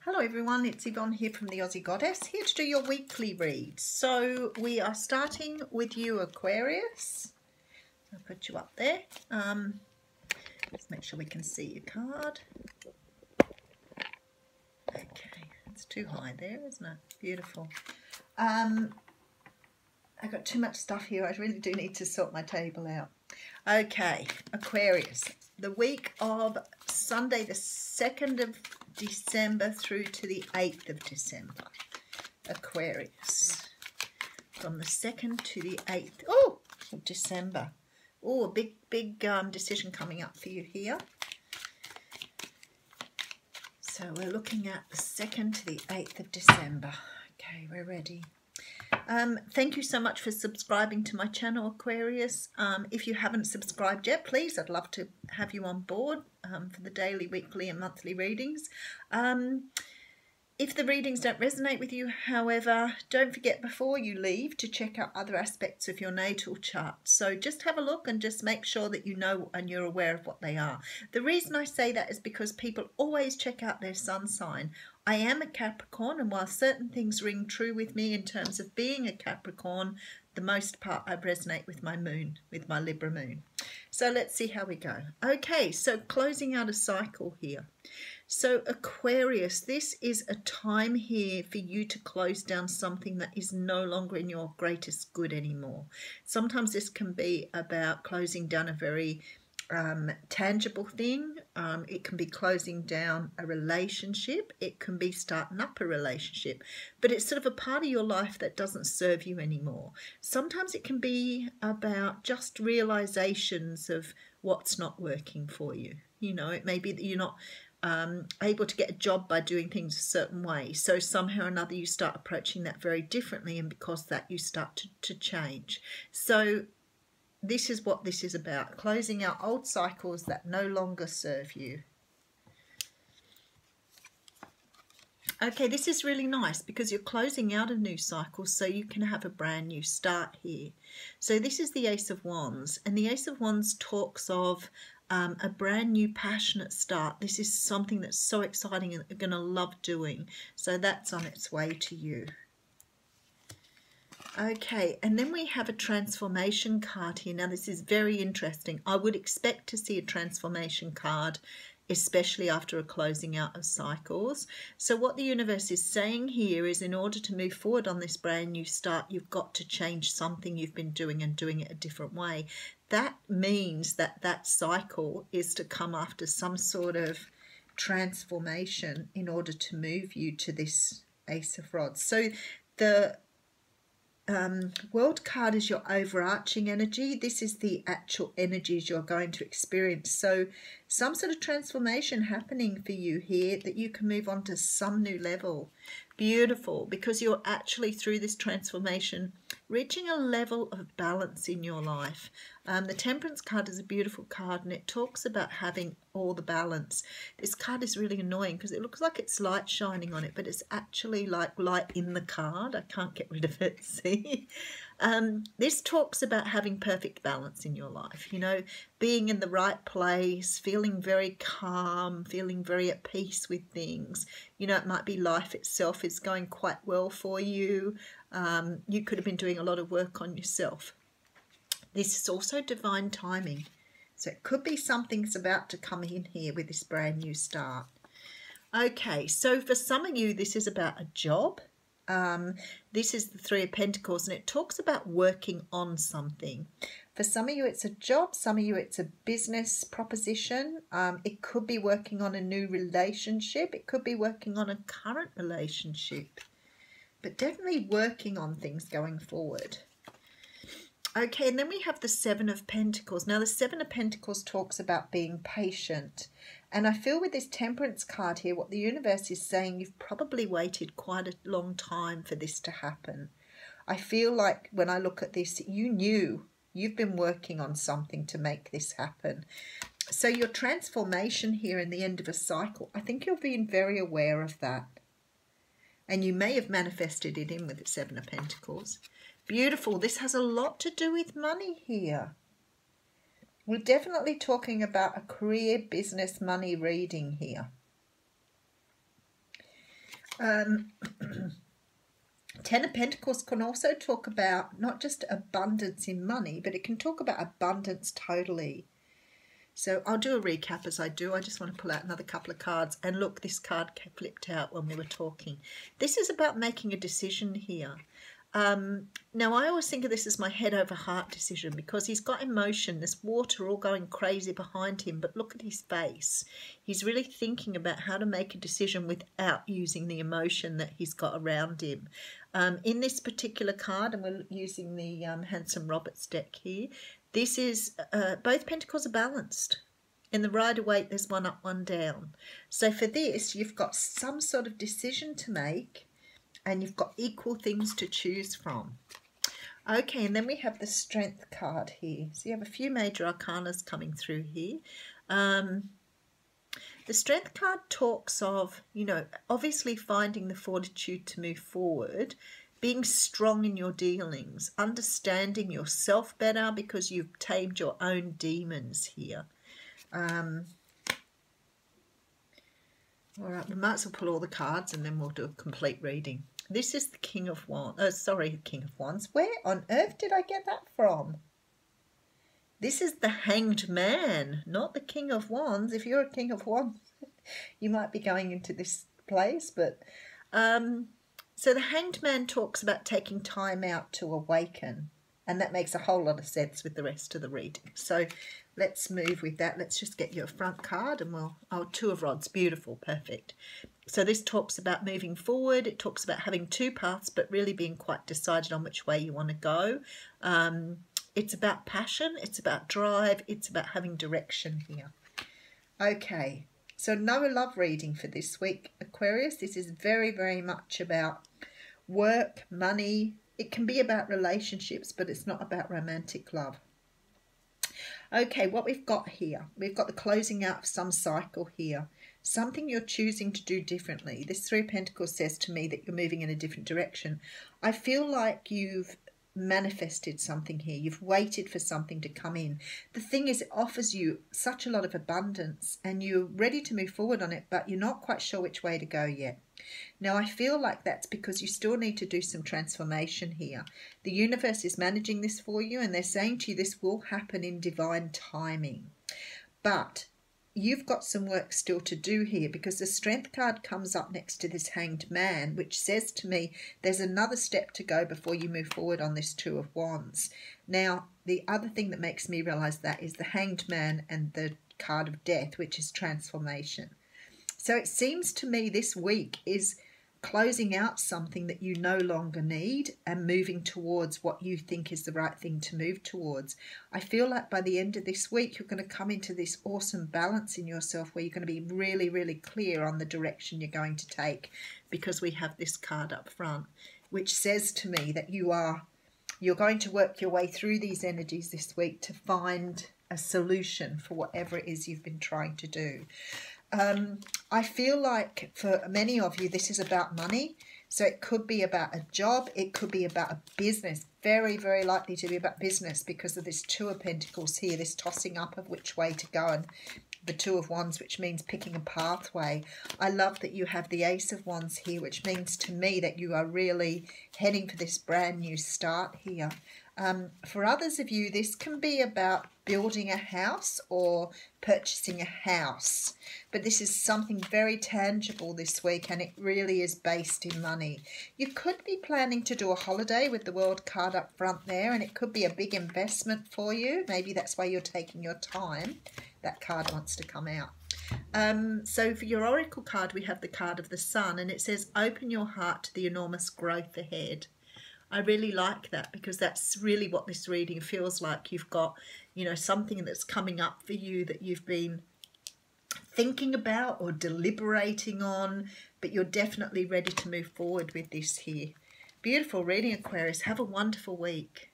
Hello everyone, it's Yvonne here from the Aussie Goddess, here to do your weekly read. So we are starting with you, Aquarius. I'll put you up there. Let's make sure we can see your card. Okay, it's too high there, isn't it? Beautiful. I've got too much stuff here. I really do need to sort my table out. Okay, Aquarius. The week of Sunday the 2nd of December through to the 8th of December. Aquarius. From the 2nd to the 8th of December. Oh, a big decision coming up for you here. So we're looking at the 2nd to the 8th of December. Okay, we're ready. Thank you so much for subscribing to my channel, Aquarius. If you haven't subscribed yet, please, I'd love to have you on board for the daily, weekly and monthly readings. If the readings don't resonate with you, however, don't forget before you leave to check out other aspects of your natal chart. So just have a look and just make sure that you know and you're aware of what they are. The reason I say that is because people always check out their sun sign. I am a Capricorn, and while certain things ring true with me in terms of being a Capricorn, the most part I resonate with my moon, with my Libra moon. So let's see how we go. Okay, so closing out a cycle here. So Aquarius, this is a time here for you to close down something that is no longer in your greatest good anymore. Sometimes this can be about closing down a very tangible thing. It can be closing down a relationship. It can be starting up a relationship, but it's sort of a part of your life that doesn't serve you anymore. Sometimes it can be about just realizations of what's not working for you. You know, it may be that you're not able to get a job by doing things a certain way, so somehow or another you start approaching that very differently, and because of that you start to change. So this is what this is about, closing out old cycles that no longer serve you. Okay, this is really nice because you're closing out a new cycle so you can have a brand new start here. So this is the Ace of Wands, and the Ace of Wands talks of a brand new passionate start. This is something that's so exciting and you're going to love doing. So that's on its way to you. Okay, and then we have a transformation card here. Now this is very interesting. I would expect to see a transformation card, especially after a closing out of cycles. So what the universe is saying here is, in order to move forward on this brand new start, you've got to change something you've been doing and doing it a different way. That means that that cycle is to come after some sort of transformation in order to move you to this Ace of Rods. So the World card is your overarching energy. This is the actual energies you're going to experience. So some sort of transformation happening for you here that you can move on to some new level. Beautiful, because you're actually, through this transformation, reaching a level of balance in your life. The Temperance card is a beautiful card, and it talks about having all the balance. This card is really annoying because it looks like it's light shining on it, but it's actually like light in the card. I can't get rid of it, see? This talks about having perfect balance in your life, you know, being in the right place, feeling very calm, feeling very at peace with things. You know, it might be life itself is going quite well for you. You could have been doing a lot of work on yourself. This is also divine timing. So it could be something's about to come in here with this brand new start. Okay, so for some of you, this is about a job. This is the Three of Pentacles, and it talks about working on something. For some of you, it's a job. Some of you, it's a business proposition. It could be working on a new relationship. It could be working on a current relationship. But definitely working on things going forward. Okay, and then we have the Seven of Pentacles. Now, the Seven of Pentacles talks about being patient. And I feel with this Temperance card here, what the universe is saying, you've probably waited quite a long time for this to happen. I feel like when I look at this, you knew you've been working on something to make this happen. So your transformation here in the end of a cycle, I think you're being very aware of that. And you may have manifested it in with the Seven of Pentacles. Beautiful. This has a lot to do with money here. We're definitely talking about a career, business, money reading here. Ten of Pentacles can also talk about not just abundance in money, but it can talk about abundance totally. So I'll do a recap as I do. I just want to pull out another couple of cards. And look, this card flipped out when we were talking. This is about making a decision here. Now, I always think of this as my head over heart decision because he's got emotion. There's water all going crazy behind him, but look at his face. He's really thinking about how to make a decision without using the emotion that he's got around him. In this particular card, and we're using the Handsome Roberts deck here, this is both pentacles are balanced. In the Rider-Waite, there's one up, one down. So for this, you've got some sort of decision to make, and you've got equal things to choose from. Okay, and then we have the Strength card here. So you have a few major arcanas coming through here. The Strength card talks of, you know, obviously finding the fortitude to move forward, being strong in your dealings, understanding yourself better because you've tamed your own demons here. All right, we might as well pull all the cards and then we'll do a complete reading. This is the King of Wands. King of Wands. Where on earth did I get that from? This is the Hanged Man, not the King of Wands. If you're a King of Wands, you might be going into this place. But so the Hanged Man talks about taking time out to awaken. And that makes a whole lot of sense with the rest of the reading. So let's move with that. Let's just get you a front card and we'll... Oh, Two of Rods. Beautiful. Perfect. So this talks about moving forward. It talks about having two paths, but really being quite decided on which way you want to go. It's about passion. It's about drive. It's about having direction here. Okay. So no love reading for this week, Aquarius. This is very, very much about work, money. It can be about relationships, but it's not about romantic love. Okay, what we've got here, we've got the closing out of some cycle here. Something you're choosing to do differently. This Three of Pentacles says to me that you're moving in a different direction. I feel like you've manifested something here. You've waited for something to come in. The thing is, it offers you such a lot of abundance and you're ready to move forward on it, but you're not quite sure which way to go yet. Now, I feel like that's because you still need to do some transformation here. The universe is managing this for you and they're saying to you this will happen in divine timing. But you've got some work still to do here because the Strength card comes up next to this Hanged Man, which says to me there's another step to go before you move forward on this Two of Wands. Now, the other thing that makes me realise that is the Hanged Man and the card of Death, which is transformation. So it seems to me this week is closing out something that you no longer need and moving towards what you think is the right thing to move towards. I feel like by the end of this week, you're going to come into this awesome balance in yourself where you're going to be really, really clear on the direction you're going to take because we have this card up front, which says to me that you're going to work your way through these energies this week to find a solution for whatever it is you've been trying to do. I feel like for many of you, this is about money. So it could be about a job. It could be about a business. Very, very likely to be about business because of this Two of Pentacles here, this tossing up of which way to go, and the Two of Wands, which means picking a pathway. I love that you have the Ace of Wands here, which means to me that you are really heading for this brand new start here. For others of you, this can be about building a house or purchasing a house. But this is something very tangible this week, and it really is based in money. You could be planning to do a holiday with the World card up front there, and it could be a big investment for you. Maybe that's why you're taking your time. That card wants to come out. So for your Oracle card, we have the card of the Sun, and it says, open your heart to the enormous growth ahead. I really like that because that's really what this reading feels like. You've got, you know, something that's coming up for you that you've been thinking about or deliberating on, but you're definitely ready to move forward with this here. Beautiful reading, Aquarius. Have a wonderful week.